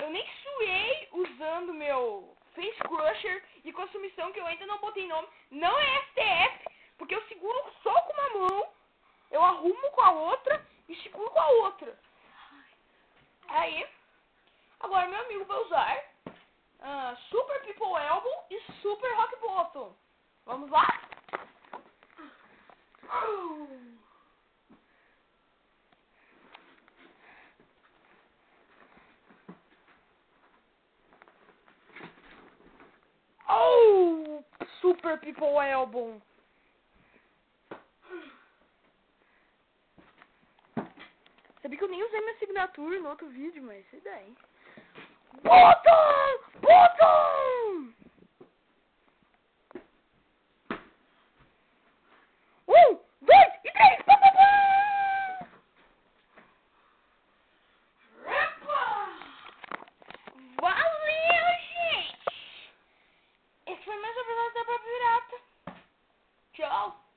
eu nem suei usando meu Face Crusher e com a submissão que eu ainda não botei nome. Não é STF, porque eu seguro só com uma mão, eu arrumo com a outra e seguro com a outra. Aí, agora meu amigo vai usar Super People Elbow e Super Rock Bottom. Vamos lá? Oh, Super People Elbow. Sabia que eu nem usei minha assinatura no outro vídeo, mas isso daí. Bottom! Bottom! 1, 2 e 3! Pá, pá, pá! Valeu, gente! Esse foi mais um episódio da Pirata. Tchau!